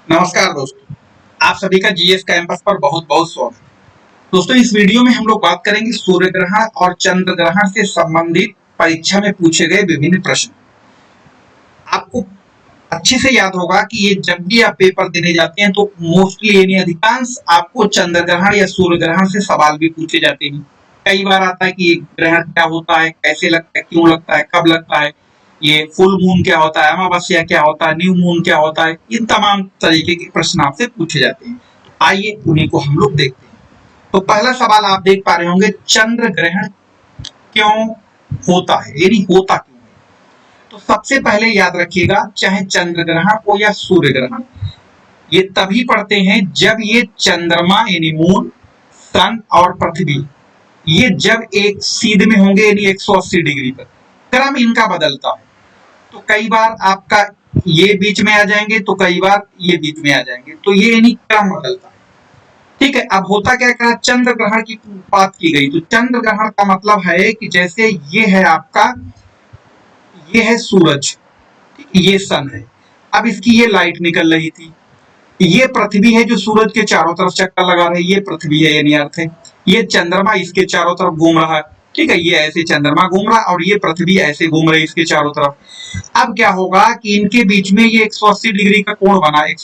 नमस्कार दोस्तों, आप सभी का जीएस कैंपस पर बहुत बहुत स्वागत है। दोस्तों, इस वीडियो में हम लोग बात करेंगे सूर्य ग्रहण और चंद्र ग्रहण से संबंधित परीक्षा में पूछे गए विभिन्न प्रश्न। आपको अच्छे से याद होगा कि ये जब भी आप पेपर देने जाते हैं तो मोस्टली यानी अधिकांश आपको चंद्र ग्रहण या सूर्य ग्रहण से सवाल भी पूछे जाते हैं। कई बार आता है कि ये ग्रहण क्या होता है, कैसे लगता है, क्यों लगता है, कब लगता है, ये फुल मून क्या होता है, अमावस्या क्या होता है, न्यू मून क्या होता है, इन तमाम तरीके के प्रश्न आपसे पूछे जाते हैं। आइए उन्हीं को हम लोग देखते हैं। तो पहला सवाल आप देख पा रहे होंगे, चंद्र ग्रहण क्यों होता है, यानी होता क्यों है। तो सबसे पहले याद रखिएगा, चाहे चंद्र ग्रहण हो या सूर्य ग्रहण, ये तभी पड़ते हैं जब ये चंद्रमा यानी मून, सन और पृथ्वी ये जब एक सीध में होंगे यानी 180 डिग्री पर। क्रम इनका बदलता है, तो कई बार आपका ये बीच में आ जाएंगे तो कई बार ये बीच में आ जाएंगे, तो ये यानी क्रम बदलता है। ठीक है, अब होता क्या क्या, चंद्र ग्रहण की बात की गई तो चंद्र ग्रहण का मतलब है कि जैसे ये है आपका, ये है सूरज, ये सन है, अब इसकी ये लाइट निकल रही थी, ये पृथ्वी है जो सूरज के चारों तरफ चक्कर लगा रही है, ये पृथ्वी है यानी अर्थ है, ये चंद्रमा इसके चारों तरफ घूम रहा है। ठीक है, ये ऐसे चंद्रमा घूम रहा है और ये पृथ्वी ऐसे घूम रही है इसके चारों तरफ। अब क्या होगा कि इनके बीच में ये 180 डिग्री का कोण बना है।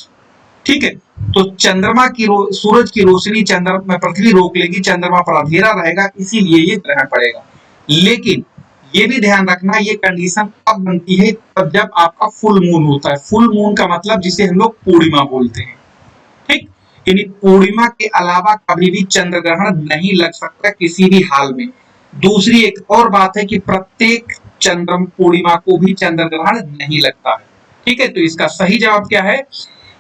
ठीक है, तो चंद्रमा की सूरज की रोशनी चंद्रमा पृथ्वी रोक लेगी, चंद्रमा पर अंधेरा रहेगा, इसीलिए ये ग्रहण पड़ेगा। लेकिन ये भी ध्यान रखना, ये कंडीशन तब बनती है तब जब आपका फुल मून होता है। फुल मून का मतलब जिसे हम लोग पूर्णिमा बोलते हैं। ठीक, यानी पूर्णिमा के अलावा कभी भी चंद्र ग्रहण नहीं लग सकता किसी भी हाल में। दूसरी एक और बात है कि प्रत्येक चंद्र पूर्णिमा को भी चंद्र ग्रहण नहीं लगता है। ठीक है, तो इसका सही जवाब क्या है?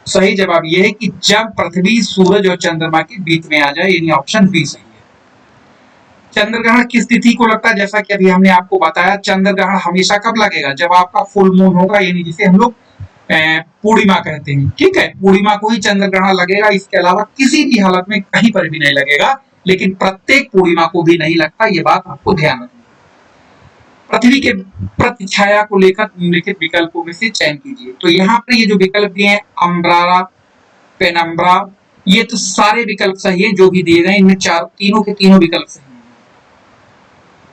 सही जवाब यह है कि जब पृथ्वी सूरज और चंद्रमा के बीच में आ जाए, यानी ऑप्शन बी सही है। चंद्र ग्रहण किस तिथि को लगता है? जैसा कि अभी हमने आपको बताया, चंद्र ग्रहण हमेशा कब लगेगा? जब आपका फुल मून होगा, यानी जिसे हम लोग पूर्णिमा कहते हैं। ठीक है, पूर्णिमा को ही चंद्र ग्रहण लगेगा, इसके अलावा किसी भी हालत में कहीं पर भी नहीं लगेगा। लेकिन प्रत्येक पूर्णिमा को भी नहीं लगता, ये बात आपको ध्यान रखनी। पृथ्वी के प्रतिछाया को लेकर निम्नलिखित विकल्पों में से चयन कीजिए। तो यहाँ पर ये जो विकल्प दिए हैं, अम्ब्रारा, पेनम्ब्रा, ये तो सारे विकल्प सही है जो भी दिए गए, इनमें तीनों के तीनों विकल्प सही है।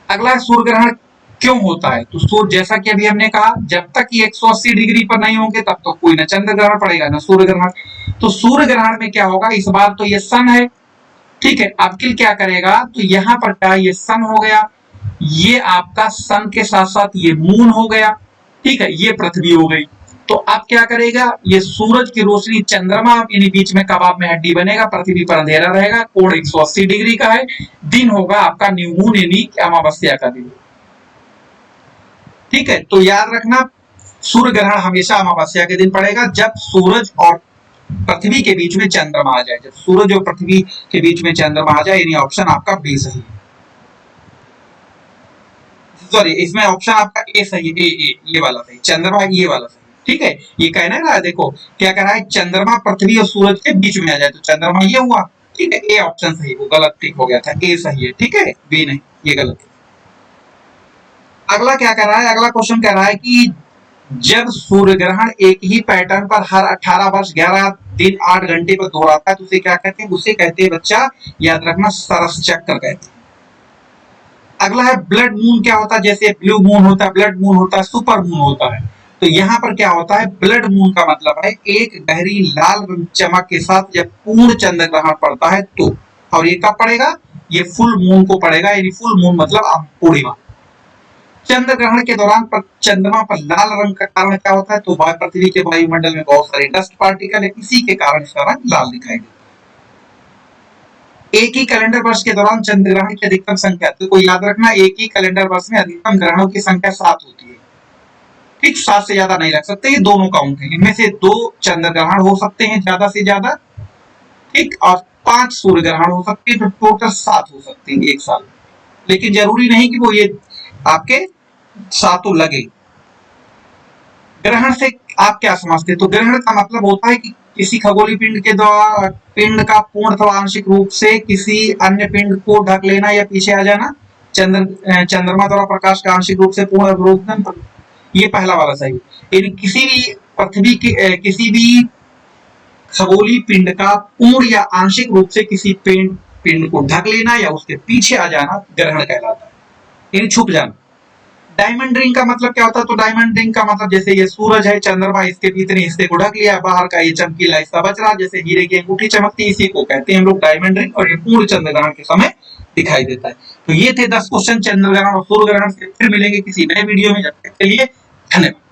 अगला, सूर्य ग्रहण क्यों होता है? तो सूर्य, जैसा कि अभी हमने कहा, जब तक ये 180 डिग्री पर नहीं होंगे तब तो कोई ना चंद्र ग्रहण पड़ेगा ना सूर्य ग्रहण। तो सूर्य ग्रहण में क्या होगा, इस बार तो ये सन है। ठीक है, अब क्या करेगा, तो यहाँ पर क्या, ये सन हो गया, ये आपका सन के साथ साथ ये मून हो गया। ठीक है, ये पृथ्वी हो गई। तो अब क्या करेगा, ये सूरज की रोशनी चंद्रमा यानी बीच में कबाब में हड्डी बनेगा, पृथ्वी पर अंधेरा रहेगा, कोण 180 डिग्री का है, दिन होगा आपका न्यू मून यानी अमावस्या का दिन। ठीक है, तो याद रखना, सूर्य ग्रहण हमेशा अमावस्या के दिन पड़ेगा जब सूरज और पृथ्वी के बीच में चंद्रमा आ जाए। जब सूरज और पृथ्वी के बीच में चंद्रमा आ जाए, यानी ऑप्शन आपका बी सही है। सॉरी, इसमें ऑप्शन आपका ए सही है, ये वाला सही, चंद्रमा ये वाला सही। ठीक है, ये कहना है ना, देखो क्या कह रहा है, चंद्रमा पृथ्वी और सूरज के बीच में आ जाए तो चंद्रमा ये हुआ। ठीक है, ए ऑप्शन सही, वो गलत टिक हो गया था, ए सही है। ठीक है, बी नहीं, ये गलत है। अगला क्या कह रहा है, अगला क्वेश्चन कह रहा है कि जब सूर्य ग्रहण एक ही पैटर्न पर हर 18 वर्ष 11 दिन 8 घंटे पर दोहराता है तो उसे क्या कहते हैं? उसे कहते हैं बच्चा, याद रखना, सरस चक्र कहते हैं। अगला है, ब्लड मून क्या होता है? जैसे ब्लू मून होता है, ब्लड मून होता है, सुपर मून होता है। तो यहाँ पर क्या होता है, ब्लड मून का मतलब है एक गहरी लाल रंग चमक के साथ जब पूर्ण चंद्र ग्रहण पड़ता है तो। और ये कब पड़ेगा? ये फुल मून को पड़ेगा, यानी फुल मून मतलब पूर्णिमा। चंद्र ग्रहण के दौरान चंद्रमा पर लाल रंग का कारण क्या होता है? तो पृथ्वी के वायुमंडल में बहुत सारे डस्ट पार्टिकल है, इसी के कारण इसका रंग लाल दिखाई देता है। एक ही कैलेंडर वर्ष के दौरान चंद्र ग्रहण की अधिकतम संख्या, तो कोई याद रखना, एक ही कैलेंडर वर्ष में अधिकतम ग्रहणों की संख्या 7 होती है। ठीक, 7 से ज्यादा नहीं रख सकते, ये दोनों काउंट है। इनमें से 2 चंद्र ग्रहण हो सकते हैं ज्यादा से ज्यादा, ठीक, और 5 सूर्य ग्रहण हो सकते हैं, तो टोटल 7 हो सकते हैं एक साल। लेकिन जरूरी नहीं कि वो ये आपके सातों लगे। ग्रहण से आप क्या समझते हैं? तो ग्रहण का मतलब होता है कि किसी खगोलीय पिंड के द्वारा पिंड का पूर्ण अथवा आंशिक रूप से किसी अन्य पिंड को ढक लेना या पीछे आ जाना। चंद्रमा द्वारा प्रकाश का आंशिक रूप से पूर्ण अवरोधन, ये पहला वाला सही। यानी किसी भी पृथ्वी के किसी भी खगोलीय पिंड का पूर्ण या आंशिक रूप से किसी पिंड को ढक लेना या उसके पीछे आ जाना ग्रहण कहलाता है, यानी छुप जाना। डायमंड रिंग का मतलब क्या होता है? तो डायमंड रिंग का मतलब जैसे ये सूरज है, चंद्रमा इसके भीतरी हिस्से को ढक लिया, बाहर का ये चमकीला हिस्सा बच रहा, जैसे हीरे की अंगूठी चमकती, इसी को कहते हैं हम लोग डायमंड रिंग, और ये पूर्ण चंद्र ग्रहण के समय दिखाई देता है। तो ये थे 10 क्वेश्चन चंद्र ग्रहण और सूर्य ग्रहण से। फिर मिलेंगे किसी नए वीडियो में, जब तक के लिए धन्यवाद।